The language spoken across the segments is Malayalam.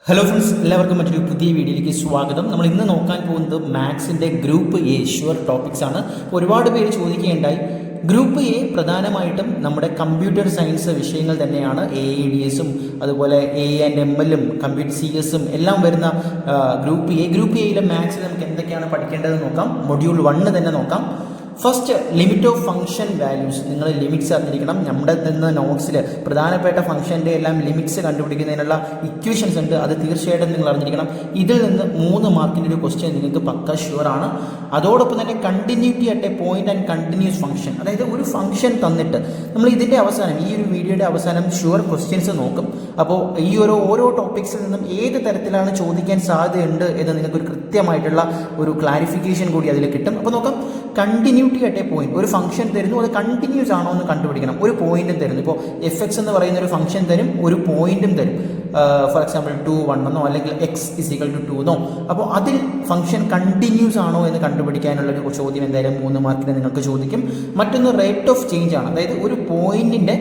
ഹലോ ഫ്രണ്ട്സ്, എല്ലാവർക്കും മറ്റൊരു പുതിയ വീഡിയോയിലേക്ക് സ്വാഗതം. നമ്മൾ ഇന്ന് നോക്കാൻ പോകുന്നത് മാത്സിൻ്റെ ഗ്രൂപ്പ് എ ഷുവർ ടോപ്പിക്സ് ആണ്. ഒരുപാട് പേര് ചോദിക്കുകയുണ്ടായി. ഗ്രൂപ്പ് എ പ്രധാനമായിട്ടും നമ്മുടെ കമ്പ്യൂട്ടർ സയൻസ് വിഷയങ്ങൾ തന്നെയാണ്. AEDSും അതുപോലെ ANMLും കമ്പ്യൂട്ടർ CS എല്ലാം വരുന്ന ഗ്രൂപ്പ് എയിലെ മാത്സിൽ നമുക്ക് എന്തൊക്കെയാണ് പഠിക്കേണ്ടതെന്ന് നോക്കാം. മൊഡ്യൂൾ 1 തന്നെ നോക്കാം. First, limit of function values. നിങ്ങൾ ലിമിറ്റ്സ് അറിഞ്ഞിരിക്കണം. നമ്മുടെ നിന്ന് നോട്ട്സിൽ പ്രധാനപ്പെട്ട ഫംഗ്ഷൻ്റെ എല്ലാം ലിമിറ്റ്സ് കണ്ടുപിടിക്കുന്നതിനുള്ള ഇക്വേഷൻസ് ഉണ്ട്. അത് തീർച്ചയായിട്ടും നിങ്ങൾ അറിഞ്ഞിരിക്കണം. ഇതിൽ നിന്ന് 3 മാർക്കിൻ്റെ ഒരു ക്വസ്റ്റ്യൻ നിങ്ങൾക്ക് പക്ക ഷുവർ ആണ്. അതോടൊപ്പം തന്നെ continuity at A point and continuous function. അതായത് ഒരു ഫംഗ്ഷൻ തന്നിട്ട് നമ്മൾ ഇതിൻ്റെ അവസാനം, ഈ ഒരു വീഡിയോയുടെ അവസാനം ഷുവർ ക്വസ്റ്റ്യൻസ് നോക്കും. അപ്പോൾ ഈ ഓരോ ടോപ്പിക്സിൽ നിന്നും ഏത് തരത്തിലാണ് ചോദിക്കാൻ സാധ്യതയുണ്ട് എന്ന് നിങ്ങൾക്ക് ഒരു കൃത്യമായിട്ടുള്ള ഒരു ക്ലാരിഫിക്കേഷൻ കൂടി അതിൽ കിട്ടും. അപ്പോൾ നോക്കാം. Continuity at A point. ഒരു ഫംഗ്ഷൻ തരുന്നു, അത് കണ്ടിന്യൂസ് ആണോ എന്ന് കണ്ടുപിടിക്കണം. ഒരു പോയിന്റും തരുന്നു. ഇപ്പോൾ FX എന്ന് പറയുന്ന ഒരു ഫംഗ്ഷൻ തരും, ഒരു പോയിന്റും തരും. ഫോർ എക്സാമ്പിൾ 2, 1 എന്നോ അല്ലെങ്കിൽ x = 2 എന്നോ. അപ്പോൾ അതിൽ ഫംഗ്ഷൻ കണ്ടിന്യൂസ് ആണോ എന്ന് കണ്ടുപിടിക്കാനുള്ള ഒരു ചോദ്യം എന്തായാലും 3 മാർക്കിന് നിങ്ങൾക്ക് ചോദിക്കും. മറ്റൊന്ന് റേറ്റ് ഓഫ് ചേഞ്ച് ആണ്. അതായത് ഒരു പോയിന്റിൻ്റെ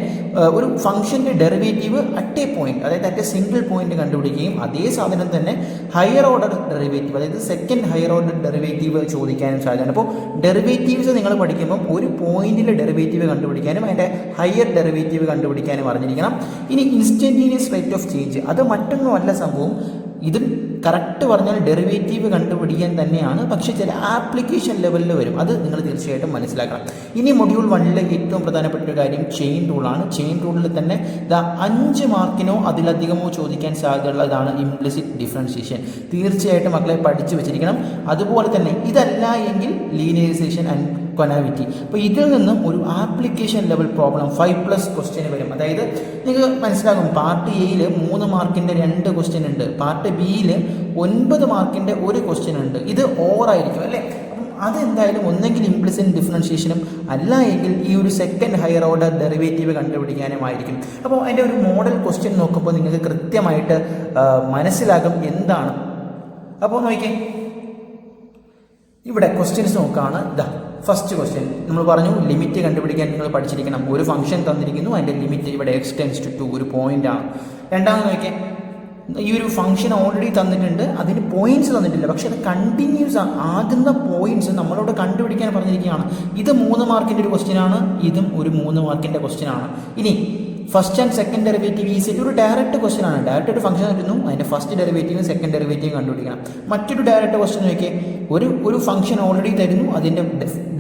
ഒരു ഫംഗ്ഷൻ്റെ ഡെറിവേറ്റീവ് അറ്റ് എ പോയിന്റ്, അതായത് അറ്റ് എ സിംഗിൾ പോയിന്റ് കണ്ടുപിടിക്കുകയും അതേ സാധനം തന്നെ ഹയർ ഓർഡർ ഡെറിവേറ്റീവ്, അതായത് സെക്കൻഡ് ഹയർ ഓർഡർ ഡെറിവേറ്റീവ് ചോദിക്കാനും സാധ്യതയാണ്. അപ്പോൾ ഡെറിവേറ്റീവ്സ് നിങ്ങൾ പഠിക്കുമ്പോൾ ഒരു പോയിന്റിലെ ഡെറിവേറ്റീവ് കണ്ടുപിടിക്കാനും അതിൻ്റെ ഹയർ ഡെറിവേറ്റീവ് കണ്ടുപിടിക്കാനും അറിഞ്ഞിരിക്കണം. ഇനി ഇൻസ്റ്റന്റീനിയസ് റേറ്റ് ഓഫ് ചേഞ്ച്, അത് മറ്റൊന്നുമല്ല സംഭവം. ഇതും കറക്റ്റ് പറഞ്ഞാൽ ഡെറിവേറ്റീവ് കണ്ടുപിടിക്കാൻ തന്നെയാണ്, പക്ഷേ ചില ആപ്ലിക്കേഷൻ ലെവലിൽ വരും. അത് നിങ്ങൾ തീർച്ചയായിട്ടും മനസ്സിലാക്കണം. ഇനി മൊഡ്യൂൾ 1 ഏറ്റവും പ്രധാനപ്പെട്ട ഒരു കാര്യം ചെയിൻ റൂളാണ്. ചെയിൻ റൂളിൽ തന്നെ 5 മാർക്കിനോ അതിലധികമോ ചോദിക്കാൻ സാധ്യതയുള്ളതാണ് ഇംപ്ലിസിറ്റ് ഡിഫറൻഷിയേഷൻ. തീർച്ചയായിട്ടും മക്കളെ പഠിച്ചു വെച്ചിരിക്കണം. അതുപോലെ തന്നെ ഇതല്ല എങ്കിൽ ലീനിയറൈസേഷൻ ആൻഡ് കൊനാവിറ്റി. അപ്പോൾ ഇതിൽ നിന്നും ഒരു ആപ്ലിക്കേഷൻ ലെവൽ പ്രോബ്ലം 5+ ക്വസ്റ്റ്യൻ വരും. അതായത് നിങ്ങൾക്ക് മനസ്സിലാകും, പാർട്ട് എയിൽ 3 മാർക്കിൻ്റെ 2 ക്വസ്റ്റ്യൻ ഉണ്ട്, പാർട്ട് ബിയിൽ 9 മാർക്കിൻ്റെ 1 ക്വസ്റ്റ്യൻ ഉണ്ട്. ഇത് ഓവറായിരിക്കും അല്ലേ? അപ്പം അതെന്തായാലും ഒന്നെങ്കിൽ ഇംപ്ലിസിറ്റ് ഡിഫറൻഷിയേഷനും അല്ല എങ്കിൽ ഈ ഒരു സെക്കൻഡ് ഹയർ ഓർഡർ ഡെറിവേറ്റീവ് കണ്ടുപിടിക്കാനുമായിരിക്കും. അപ്പോൾ അതിൻ്റെ ഒരു മോഡൽ ക്വസ്റ്റ്യൻ നോക്കുമ്പോൾ നിങ്ങൾക്ക് കൃത്യമായിട്ട് മനസ്സിലാകും എന്താണ്. അപ്പോൾ നോക്കിയേ, ഇവിടെ ക്വസ്റ്റ്യൻസ് നോക്കുകയാണ്. ഫസ്റ്റ് ക്വസ്റ്റ്യൻ നമ്മൾ പറഞ്ഞു, ലിമിറ്റ് കണ്ടുപിടിക്കാൻ നിങ്ങൾ പഠിച്ചിരിക്കണം. ഒരു ഫംഗ്ഷൻ തന്നിരിക്കുന്നു, അതിൻ്റെ ലിമിറ്റ് ഇവിടെ x → 2 ഒരു പോയിന്റ് ആണ്. രണ്ടാമത് നോക്കിയേ, ഈ ഒരു ഫംഗ്ഷൻ ഓൾറെഡി തന്നിട്ടുണ്ട്, അതിന് പോയിന്റ്സ് തന്നിട്ടില്ല, പക്ഷെ അത് കണ്ടിന്യൂസ് ആണ്. ആകുന്ന പോയിന്റ്സ് നമ്മളോട് കണ്ടുപിടിക്കാൻ പറഞ്ഞിരിക്കുകയാണ്. ഇത് 3 മാർക്കിൻ്റെ ഒരു ക്വസ്റ്റ്യൻ ആണ്, ഇതും ഒരു 3 മാർക്കിൻ്റെ ക്വസ്റ്റ്യൻ ആണ്. ഇനി ഫസ്റ്റ് ആൻഡ് സെക്കൻഡ് ഡെറിവേറ്റീവ് ഈസിയായിട്ട് ഒരു ഡയറക്റ്റ് ക്വസ്റ്റ്യൻ ആണ്. ഡയറക്റ്റ് ഒരു ഫംഗ്ഷൻ തരുന്നു, അതിൻ്റെ ഫസ്റ്റ് ഡെറിവേറ്റീവും സെക്കൻഡ് ഡെറിവേറ്റീവും കണ്ടുപിടിക്കണം. മറ്റൊരു ഡയറക്റ്റ് ക്വസ്റ്റ്യൻ നോക്കിയേ, ഒരു ഫംഗ്ഷൻ ഓൾറെഡി തരുന്നു, അതിൻ്റെ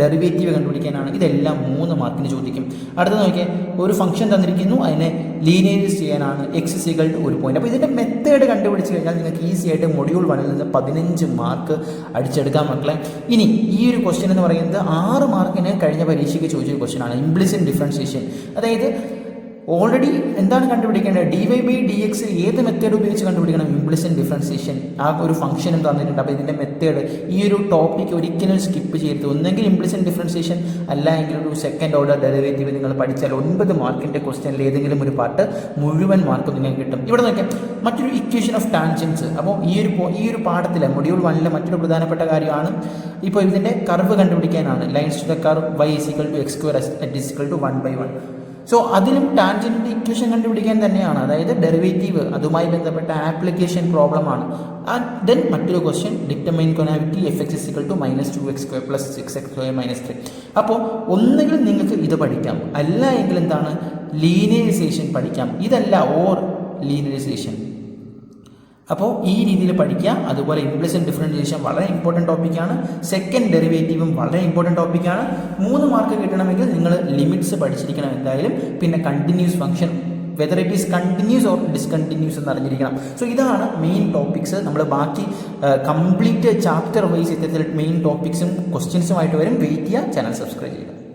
ഡെറിവേറ്റീവ് കണ്ടുപിടിക്കാനാണ്. ഇതെല്ലാം 3 മാർക്കിന് ചോദിക്കും. അടുത്ത നോക്കിയേ, ഒരു ഫംഗ്ഷൻ തന്നിരിക്കുന്നു, അതിനെ ലീനിയറൈസ് ചെയ്യാനാണ്, x = 1 പോയിന്റ്. അപ്പോൾ ഇതിൻ്റെ മെത്തേഡ് കണ്ടുപിടിച്ച് കഴിഞ്ഞാൽ നിങ്ങൾക്ക് ഈസി ആയിട്ട് മൊഡ്യൂൾ 1 നിന്ന് 15 മാർക്ക് അടിച്ചെടുക്കാൻ മക്കളെ. ഇനി ഈ ഒരു ക്വസ്റ്റ്യൻ എന്ന് പറയുന്നത് 6 മാർക്കിന് കഴിഞ്ഞ പരീക്ഷയ്ക്ക് ചോദിച്ച ക്വസ്റ്റ്യൻ ആണ്, ഇംപ്ലിസിറ്റ് ഡിഫറൻഷിയേഷൻ. അതായത് ഓൾറെഡി എന്താണ് കണ്ടുപിടിക്കേണ്ടത്? dy/dx ഏത് മെത്തേഡ് ഉപയോഗിച്ച് കണ്ടുപിടിക്കണം? Implicit differentiation. ആ ഒരു ഫംഗ്ഷനും തന്നിട്ടുണ്ട്. അപ്പോൾ ഇതിൻ്റെ മെത്തേഡ്, ഈ ഒരു ടോപ്പിക്ക് ഒരിക്കലും സ്കിപ്പ് ചെയ്യരുത്. ഒന്നെങ്കിൽ ഇംപ്ലിസിറ്റ് ഡിഫറൻഷിയേഷൻ, അല്ല എങ്കിൽ ഒരു സെക്കൻഡ് ഓർഡർ ഡെറിവേറ്റീവ് നിങ്ങൾ പഠിച്ചാൽ 9 മാർക്കിൻ്റെ ക്വസ്റ്റ്യനിൽ ഏതെങ്കിലും ഒരു പാർട്ട് മുഴുവൻ മാർക്കും നിങ്ങൾക്ക് കിട്ടും. ഇവിടെ നോക്കിയാൽ മറ്റൊരു ഇക്വേഷൻ ഓഫ് ടാൻജൻസ്. അപ്പോൾ ഈ ഒരു പാഠത്തിലെ മൊഡ്യൂൾ 1 മറ്റൊരു പ്രധാനപ്പെട്ട കാര്യമാണ്. ഇപ്പോൾ ഇതിൻ്റെ കർവ് കണ്ടുപിടിക്കാനാണ്. Lines to the curve y = x² = 1/1. So അതിലും ടാൻജൻറ്റിൻ്റെ ഇക്വേഷൻ കണ്ടുപിടിക്കാൻ തന്നെയാണ്. അതായത് ഡെറിവേറ്റീവ്, അതുമായി ബന്ധപ്പെട്ട ആപ്ലിക്കേഷൻ പ്രോബ്ലമാണ്. ദെൻ മറ്റൊരു question, determine കൊനാവിറ്റി fx = -2x² + 6x² - 3. അപ്പോൾ ഒന്നുകിൽ നിങ്ങൾക്ക് ഇത് പഠിക്കാം, അല്ല എങ്കിൽ എന്താണ്, ലീനിയറൈസേഷൻ പഠിക്കാം. ഇതല്ല ഓർ ലീനിയറൈസേഷൻ. അപ്പോൾ ഈ രീതിയിൽ പഠിക്കാം. അതുപോലെ ഇംപ്ലിസിറ്റ് ഡിഫറൻഷിയേഷൻ വളരെ ഇമ്പോർട്ടൻറ്റ് ടോപ്പിക്കാണ്. സെക്കൻഡ് ഡെറിവേറ്റീവും വളരെ ഇമ്പോർട്ടൻറ്റ് ടോപ്പിക്കാണ്. 3 മാർക്ക് കിട്ടണമെങ്കിൽ നിങ്ങൾ ലിമിറ്റ്സ് പഠിച്ചിരിക്കണം എന്തായാലും. പിന്നെ continuous function, whether it is continuous or discontinuous എന്ന് അറിഞ്ഞിരിക്കണം. സോ ഇതാണ് മെയിൻ ടോപ്പിക്സ്. നമ്മൾ ബാക്കി കംപ്ലീറ്റ് ചാപ്റ്റർ വൈസ് ഇത്തരത്തിൽ മെയിൻ ടോപ്പിക്സും ക്വസ്റ്റ്യൻസുമായിട്ട് വരും. വെയിറ്റ് ചെയ്യുക, ചാനൽ സബ്സ്ക്രൈബ് ചെയ്യുക.